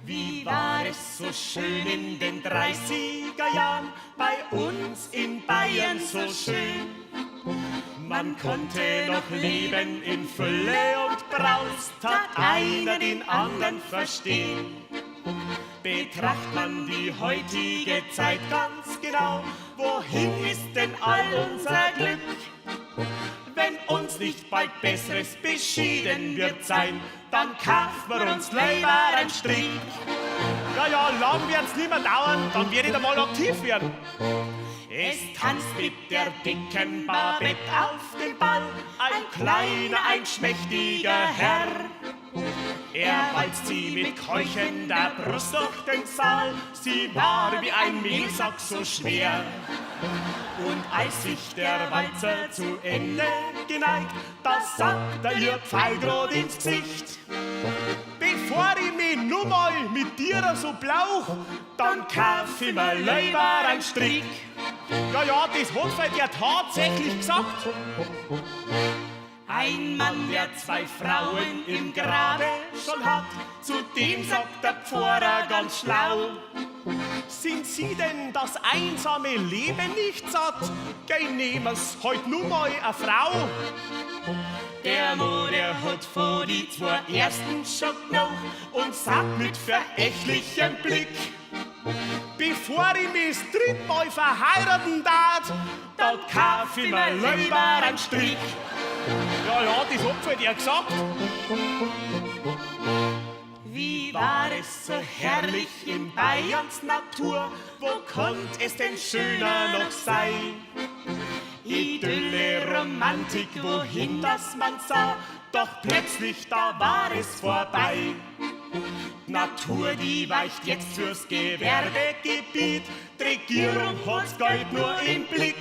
Wie war es so schön in den 30er Jahren, bei uns in Bayern so schön. Man konnte noch leben in Fülle und Braus, tat einer den anderen verstehen. Betracht man die heutige Zeit ganz genau, wohin ist denn all unser Glück? Wenn uns nicht bald Besseres beschieden wird sein, dann kaufen wir uns lieber einen Strick. Ja, lang wird's nicht mehr dauern, dann werde ich da mal aktiv werden. Es tanzt mit der dicken Babette auf dem Ball ein kleiner, ein schmächtiger Herr. Er walzt sie mit keuchender Brust durch den Saal, sie war wie ein Mehlsack so schwer. Und als sich der Walzer zu Ende geneigt, da sagt er ihr Pfeilgrad ins Gesicht: Bevor ich mich nur mal mit dir so blauch, dann kauf ich mir lieber einen Strick. Ja, das hat halt ja tatsächlich gesagt. Ein Mann, der 2 Frauen im Grabe schon hat, zu dem sagt der Pfarrer ganz schlau: Sind Sie denn das einsame Leben nicht satt? Geh, nehmen's heut nur mal eine Frau. Der Mann, der hat vor die 2 ersten schon genug und sagt mit verächtlichem Blick: Bevor ich mich das dritte Mal verheiraten darf, da kauf ich mir lieber einen Strick. Ja, das hat halt ja gesagt. Wie war es so herrlich in Bayerns Natur, wo konnt es denn schöner noch sein? Idylle, Romantik, wohin das man sah, doch plötzlich da war es vorbei. Natur, die weicht jetzt fürs Gewerbegebiet, die Regierung hat's Geld nur im Blick.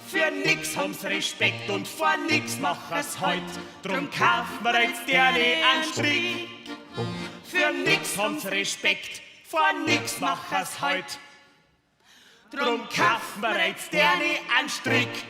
Für nix haben's Respekt und vor nix machen's heut, drum kaufen wir jetzt gerne einen Strick. Für nix haben's Respekt, vor nix machen's heut, drum kaufen wir jetzt gerne einen Strick.